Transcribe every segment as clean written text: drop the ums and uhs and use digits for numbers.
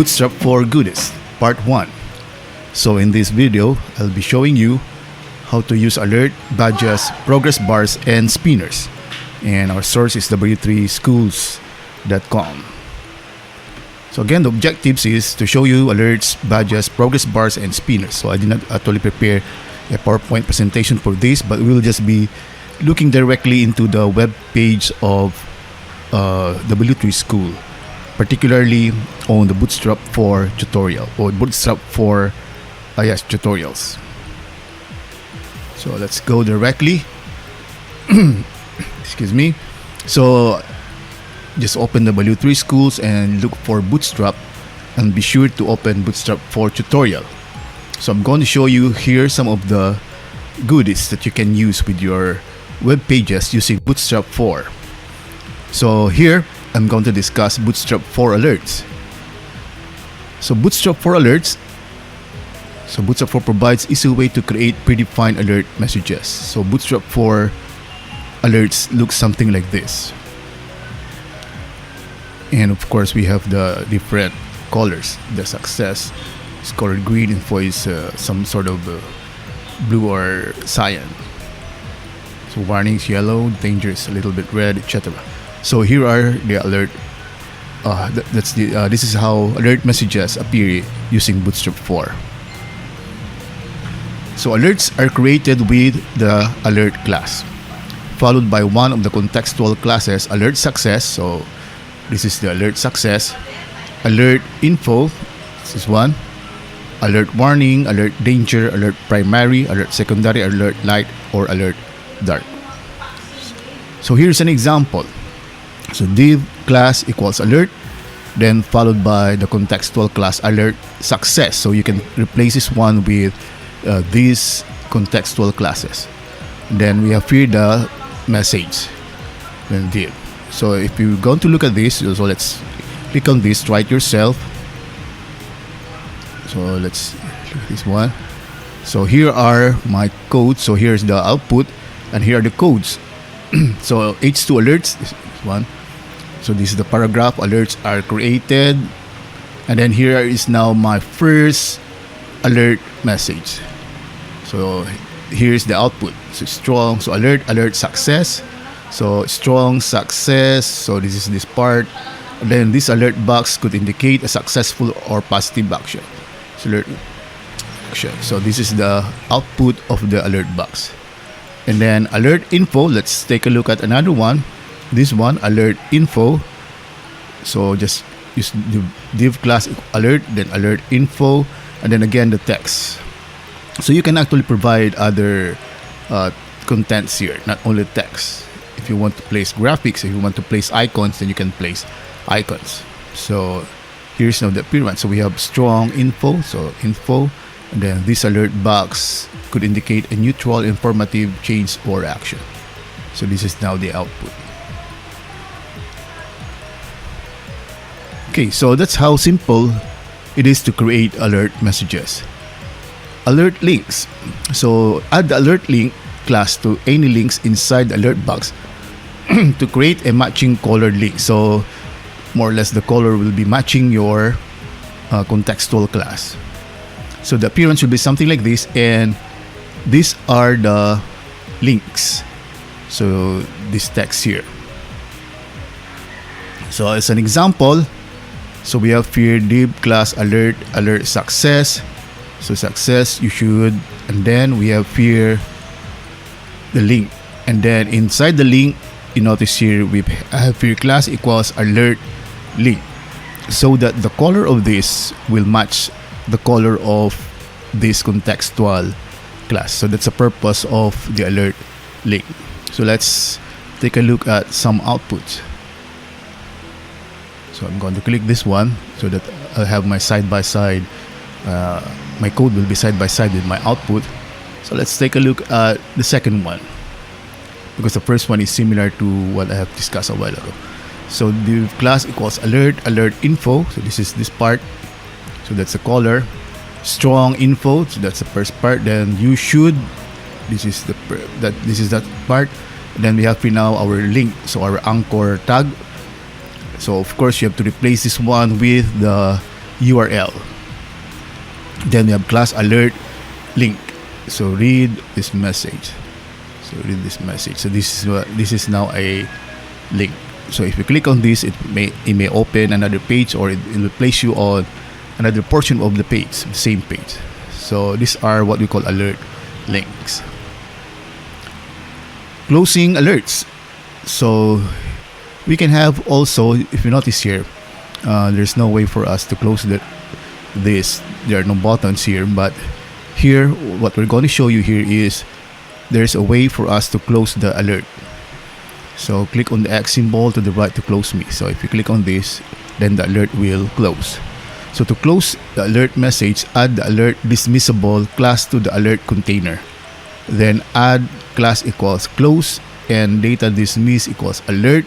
Bootstrap for Goodies, Part 1. So in this video, I'll be showing you how to use alert, badges, progress bars, and spinners. And our source is w3schools.com. So again, the objectives is to show you alerts, badges, progress bars, and spinners. So I did not actually prepare a PowerPoint presentation for this, but we will just be looking directly into the web page of W3 School, particularly on the Bootstrap 4 tutorial or Bootstrap 4 tutorials. So let's go directly. Excuse me. So just open W3 Schools and look for Bootstrap, and be sure to open Bootstrap 4 tutorial. So I'm going to show you here some of the goodies that you can use with your web pages using Bootstrap 4. So here I'm going to discuss Bootstrap 4 alerts. So Bootstrap 4 alerts. So Bootstrap 4 provides easy way to create predefined alert messages. So Bootstrap 4 alerts look something like this. And of course we have the different colors. The success is colored green, info is some sort of blue or cyan. So warning is yellow, danger is a little bit red, etc. So here are the alert. This is how alert messages appear using Bootstrap 4. So alerts are created with the alert class, followed by one of the contextual classes, alert success. So this is the alert success, alert info, this is one, alert warning, alert danger, alert primary, alert secondary, alert light, or alert dark. So here's an example. So div class equals alert, then followed by the contextual class alert success. So you can replace this one with these contextual classes. Then we have here the message, then div. So if you're going to look at this, so let's click on this, try it yourself. So let's look at this one. So here are my codes. So here's the output, and here are the codes. So H2 alerts, this one. So this is the paragraph, alerts are created. And then here is now my first alert message. So here's the output. So strong, so alert success. So strong success. So this is this part. And then this alert box could indicate a successful or positive action. So alert action. So this is the output of the alert box. And then alert info. Let's take a look at another one. This one, alert info. So just use the div class alert, then alert info, and then again the text. So you can actually provide other contents here, not only text. If you want to place graphics, if you want to place icons, then you can place icons. So here's now the appearance. So we have strong info, so info, and then this alert box could indicate a neutral, informative change or action. So this is now the output. Okay, so that's how simple it is to create alert messages. Alert links. So add the alert link class to any links inside the alert box to create a matching colored link. So more or less the color will be matching your contextual class. So the appearance will be something like this, and these are the links. So this text here. So as an example, so we have here div class alert success. So success, you should, and then we have here the link, and then inside the link, you notice here we have here class equals alert link, so that the color of this will match the color of this contextual class. So that's the purpose of the alert link. So let's take a look at some outputs. So I'm going to click this one so that I'll have my side-by-side, my code will be side-by-side with my output. So let's take a look at the second one, because the first one is similar to what I have discussed a while ago. So the class equals alert info. So this is this part. So that's the color. Strong info. So that's the first part. Then you should. This is that part. And then we have here now our link. So our anchor tag. So of course you have to replace this one with the URL. Then we have class alert link. So read this message. So this is now a link. So if you click on this, it may open another page, or it will place you on another portion of the page, the same page. So these are what we call alert links. Closing alerts. So we can have also, if you notice here, there's no way for us to close this. There are no buttons here, but here what we're going to show you here is there's a way for us to close the alert. So click on the X symbol to the right to close me. So if you click on this, then the alert will close. So to close the alert message, add the alert dismissible class to the alert container. Then add class equals close and data dismiss equals alert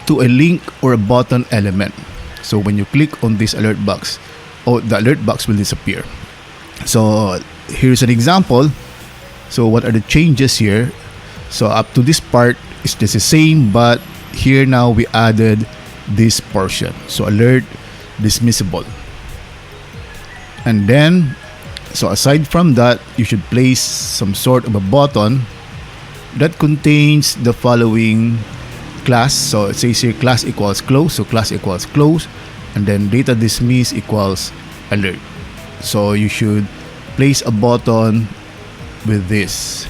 to a link or a button element. So when you click on this alert box, the alert box will disappear. So here's an example. So what are the changes here? So up to this part is just the same, but here now we added this portion. So alert dismissible. And then, so aside from that, you should place some sort of a button that contains the following class. So it says here class equals close. So class equals close, and then data dismiss equals alert. So you should place a button with this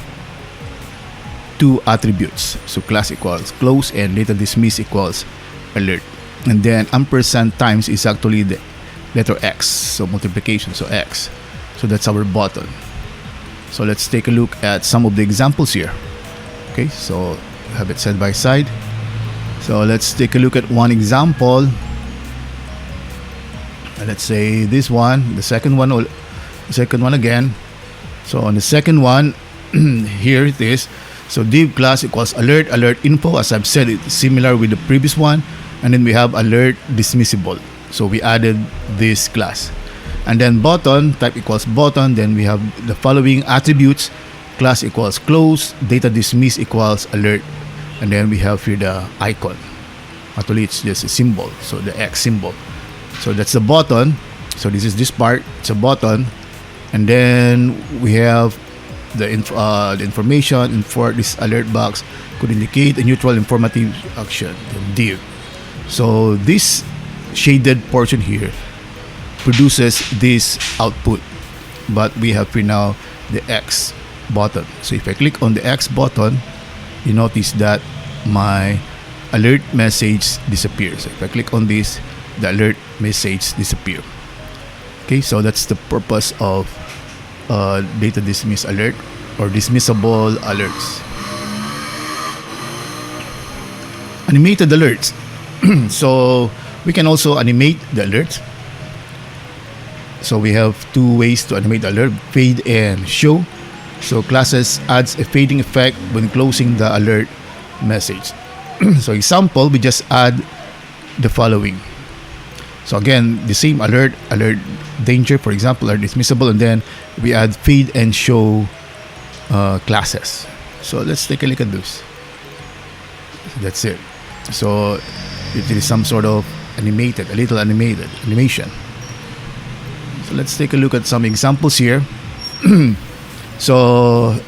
two attributes. So class equals close and data dismiss equals alert. And then ampersand times is actually the letter X. So multiplication, so X. So that's our button. So let's take a look at some of the examples here. Okay, so have it side by side. So let's take a look at one example. Let's say this one, the second one again. So on the second one, here it is. So div class equals alert info. As I've said, it's similar with the previous one. And then we have alert dismissible. So we added this class. And then button type equals button. Then we have the following attributes. Class equals close, data dismiss equals alert. And then we have here the icon. Actually, it's just a symbol. So the X symbol. So that's the button. So this is this part. It's a button. And then we have the information for this alert box could indicate a neutral informative action, the div. So this shaded portion here produces this output, but we have here now the X button. So if I click on the X button, you notice that my alert message disappears. So if I click on this, the alert message disappears. Okay, so that's the purpose of data dismiss alert or dismissible alerts. Animated alerts. So we can also animate the alerts. So we have two ways to animate the alert: fade and show. So classes adds a fading effect when closing the alert message. So example, we just add the following. So again, the same alert danger, for example, are dismissible, and then we add fade and show classes. So let's take a look at this. That's it. So it is some sort of animated, a little animated animation. So let's take a look at some examples here. So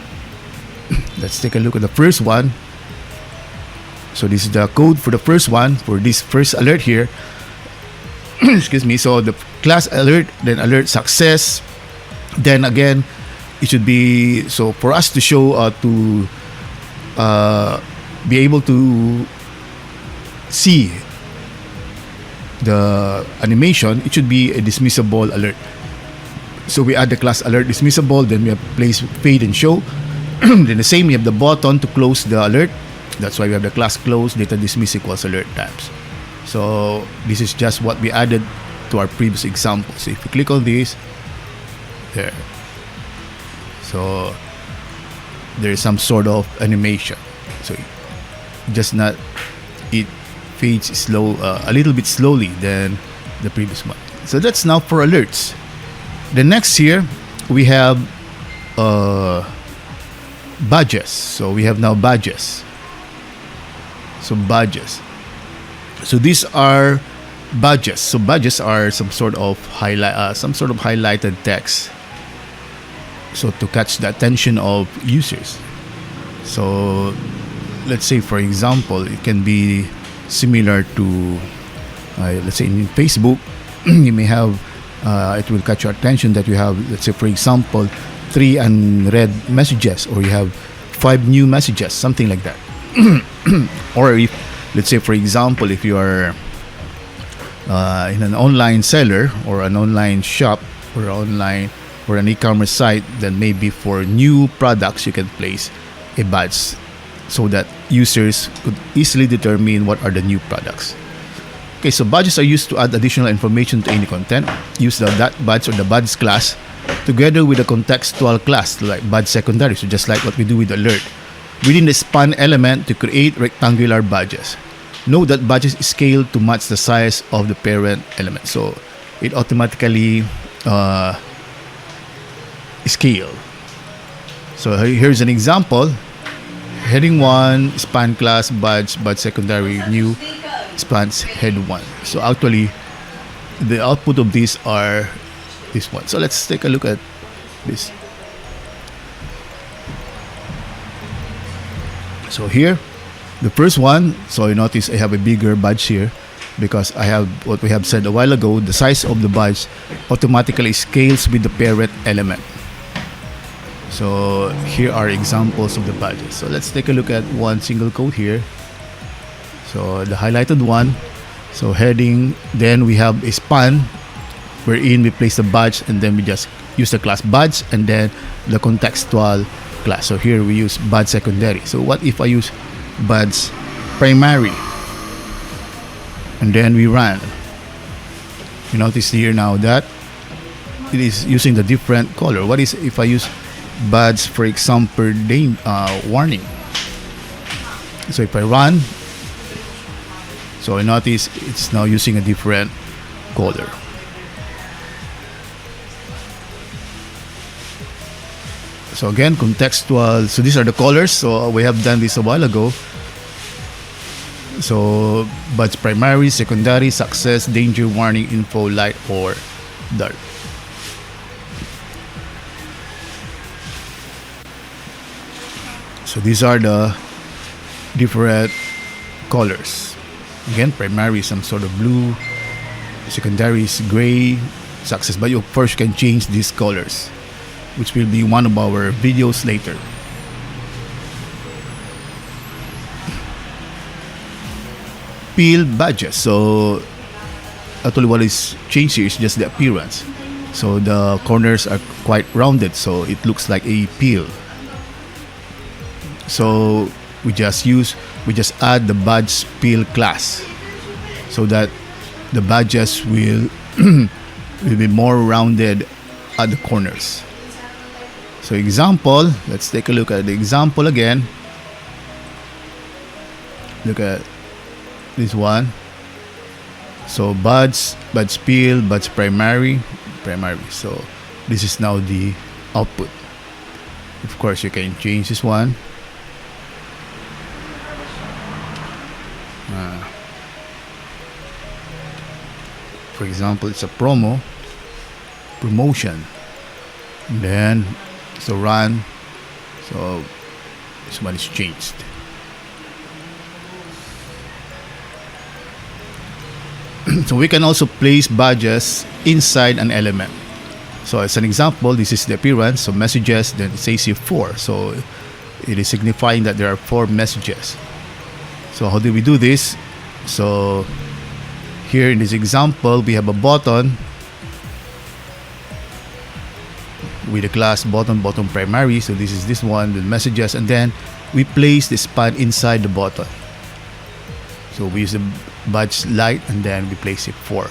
let's take a look at the first one. So this is the code for the first one, for this first alert here. Excuse me. So the class alert, then alert success. Then again, it should be, so for us to show, to be able to see the animation, it should be a dismissible alert. So we add the class alert dismissible, then we have place fade and show. Then the same, we have the button to close the alert. That's why we have the class close, data dismiss equals alert times. So this is just what we added to our previous example. So if you click on this, there. So there is some sort of animation. So just not, it fades slow, a little bit slowly than the previous one. So that's now for alerts. The next here we have badges. So we have now badges. So badges. So these are badges. So badges are some sort of highlighted text. So to catch the attention of users. So let's say, for example, it can be similar to, let's say in Facebook, you may have, it will catch your attention that you have, let's say, for example, 3 unread messages, or you have 5 new messages, something like that. Or if, let's say, for example, if you are in an online seller or an online shop or an e-commerce site, then maybe for new products you can place a badge so that users could easily determine what are the new products. Okay, so badges are used to add additional information to any content. Use the .badge or the badge class together with a contextual class like badge secondary, so just like what we do with alert, within the span element to create rectangular badges. Note that badges scale to match the size of the parent element, so it automatically scale. So here's an example. Heading 1, span class, badge secondary, new, spans head 1. So actually, the output of these are this one. So let's take a look at this. So here, the first one, so you notice I have a bigger badge here because I have what we have said a while ago, the size of the badge automatically scales with the parent element. So here are examples of the badges. So let's take a look at one single code here. So the highlighted one, so heading, then we have a span wherein we place the badge and then we just use the class badge and then the contextual class. So here we use badge secondary. So what if I use badge primary and then we run? You notice here now that it is using the different color. What is if I use badge, for example, warning? So if I run, so I notice it's now using a different color. So again, contextual. So these are the colors. So we have done this a while ago. So badge primary, secondary, success, danger, warning, info, light, or dark. So these are the different colors. Again, primary is some sort of blue, secondary is gray, success. But you first can change these colors, which will be one of our videos later. Peel badges. So actually what is changed here is just the appearance. So the corners are quite rounded, so it looks like a peel. So we just add the badge peel class so that the badges will will be more rounded at the corners. So example, let's take a look at the example again. Look at this one. So badge peel, badge primary. So this is now the output. Of course, you can change this one. For example, it's a promotion. And then, so run. So this one is changed. So we can also place badges inside an element. So as an example, this is the appearance. So messages, then it says here 4. So it is signifying that there are 4 messages. So how do we do this? So here in this example, we have a button with a class button primary. So this is this one, the messages, and then we place the span inside the button. So we use the badge light and then we place it 4.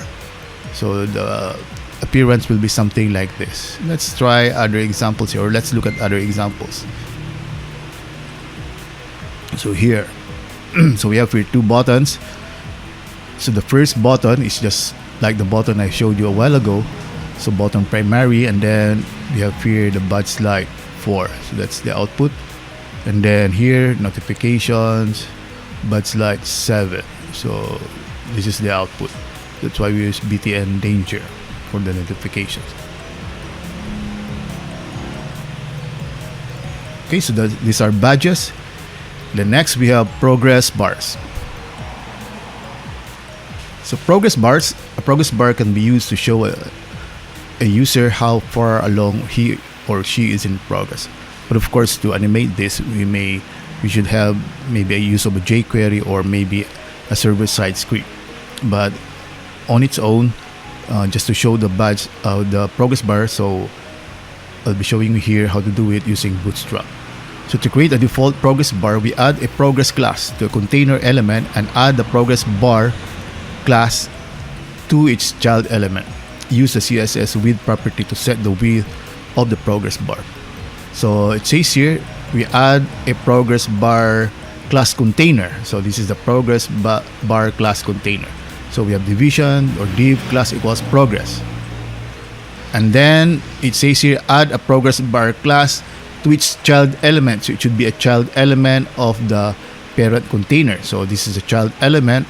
So the appearance will be something like this. Let's try other examples here, or let's look at other examples. So here, so we have here 2 buttons. So the first button is just like the button I showed you a while ago. So button primary, and then we have here the badge light 4. So that's the output. And then here notifications, badge light 7. So this is the output. That's why we use btn danger for the notifications. Okay, so these are badges. The next we have progress bars. So a progress bar can be used to show a user how far along he or she is in progress. But of course, to animate this, we should have maybe a use of a jQuery or maybe a server-side script. But on its own, just to show the badge, the progress bar, so I'll be showing you here how to do it using Bootstrap. So to create a default progress bar, we add a progress class to a container element and add the progress bar class to its child element. Use the CSS width property to set the width of the progress bar. So it says here, we add a progress bar class container. So this is the progress bar class container. So we have division or div class equals progress. And then it says here, add a progress bar class to its child element. So it should be a child element of the parent container. So this is a child element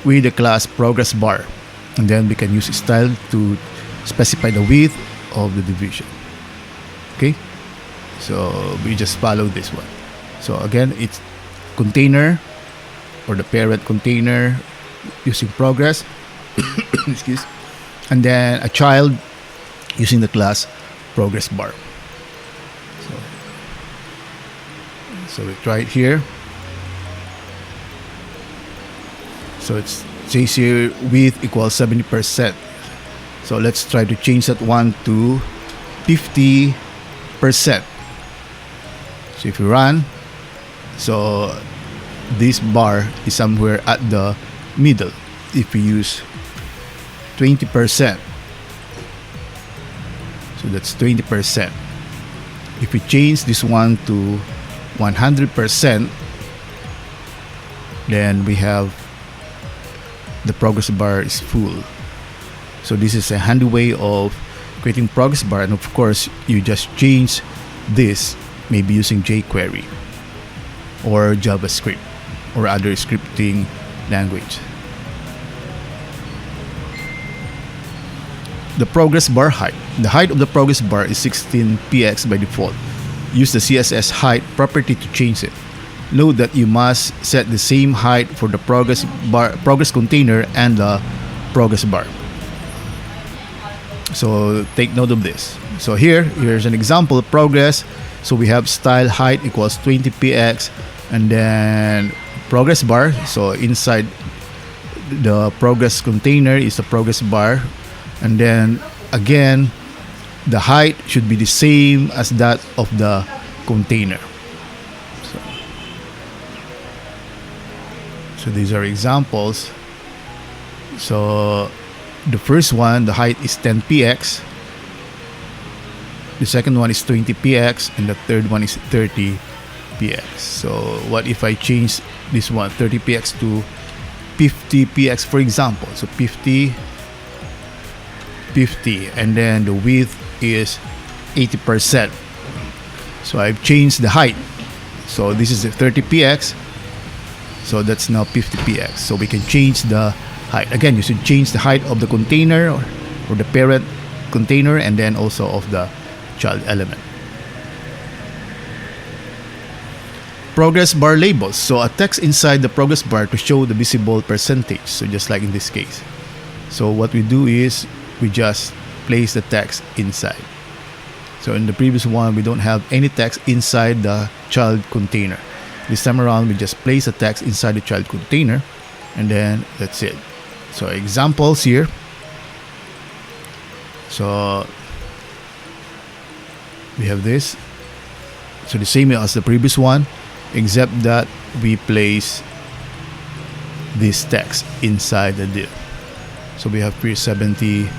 with the class progress bar. And then we can use style to specify the width of the division. Okay, so we just follow this one. So again, it's container or the parent container using progress excuse, and then a child using the class progress bar. So we try it here. So it says here width equals 70%. So let's try to change that one to 50%. So if you run, so this bar is somewhere at the middle. If we use 20%, so that's 20%. If we change this one to 100%, then we have the progress bar is full. So this is a handy way of creating progress bar, and of course you just change this maybe using jQuery or JavaScript or other scripting language. The progress bar height. The height of the progress bar is 16 px by default. Use the CSS height property to change it. Note that you must set the same height for the progress container and the progress bar. So take note of this. So here's an example of progress. So we have style height equals 20 px and then progress bar. So inside the progress container is the progress bar, and then again the height should be the same as that of the container. So these are examples. So the first one, the height is 10 px. The second one is 20 px, and the third one is 30 px. So what if I change this one 30 px to 50 px, for example? So 50, and then the width is 80%. So I've changed the height. So this is the 30 px. So that's now 50 px. So we can change the height. Again, you should change the height of the container or the parent container, and then also of the child element. Progress bar labels. So a text inside the progress bar to show the visible percentage. So just like in this case. So what we do is we just place the text inside. So in the previous one, we don't have any text inside the child container. This time around, we just place the text inside the child container, and then that's it. So examples here. So we have this. So the same as the previous one, except that we place this text inside the div. So we have 70%.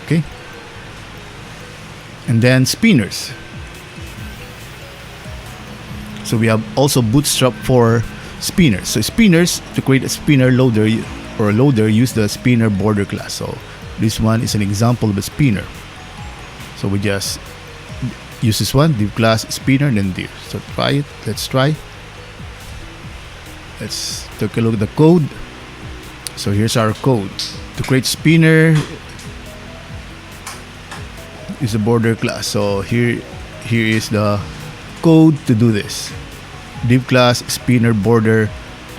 Okay. And then spinners. So we have also Bootstrap for spinners. So spinners, to create a spinner loader or a loader, use the spinner border class. So this one is an example of a spinner. So we just use this one, div class spinner, and then div. So try it. Let's try. let's take a look at the code. So here's our code. To create spinner is the border class. So here is the code to do this. Div class spinner border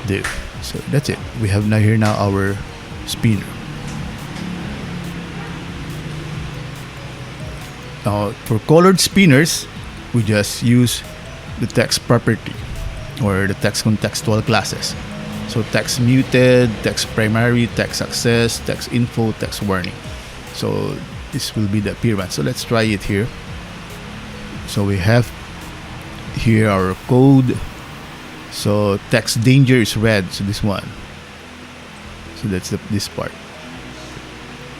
div. So that's it. We have now our spinner. Now for colored spinners, we just use the text property or the text contextual classes. So text muted, text primary, text access, text info, text warning. So this will be the appearance. So let's try it here. So we have here our code. So text danger is red. So this one. So that's this part.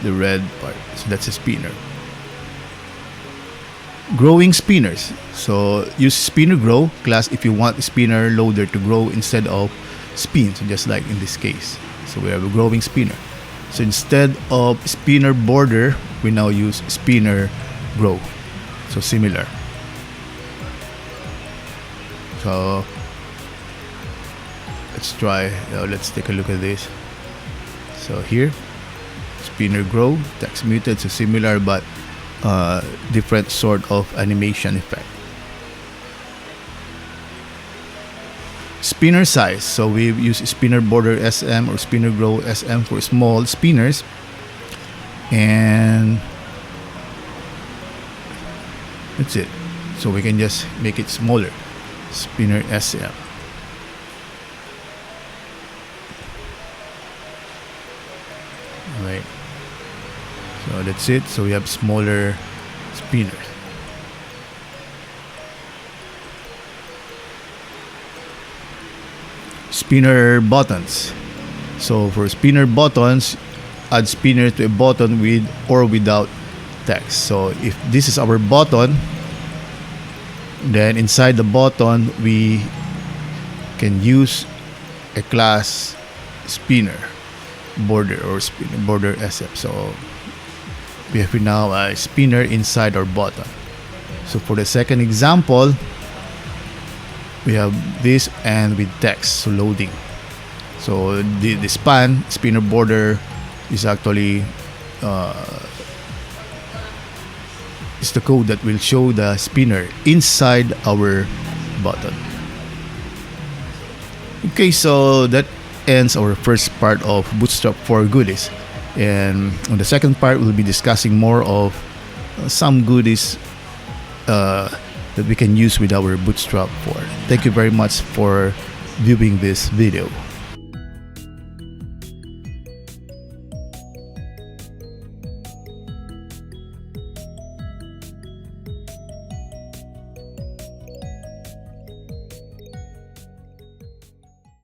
The red part. So that's a spinner. Growing spinners. So use spinner grow class if you want spinner loader to grow instead of spin. So just like in this case. So we have a growing spinner. So instead of spinner border, we now use spinner grow. So similar. So let's try. Let's take a look at this. So here, spinner grow, text muted. So similar but different sort of animation effect. Spinner size. So we use spinner border SM or spinner grow SM for small spinners. And that's it. So we can just make it smaller. Spinner SM. Alright. So that's it. So we have smaller spinners. Spinner buttons. So for spinner buttons, add spinner to a button with or without text. So if this is our button, then inside the button we can use a class spinner border or spinner border SF. So we have now a spinner inside our button. So for the second example, we have this and with text, so loading. So the span spinner border is actually is the code that will show the spinner inside our button. Okay, so that ends our first part of Bootstrap for goodies. And on the second part, we'll be discussing more of some goodies that we can use with our Bootstrap 4. Thank you very much for viewing this video.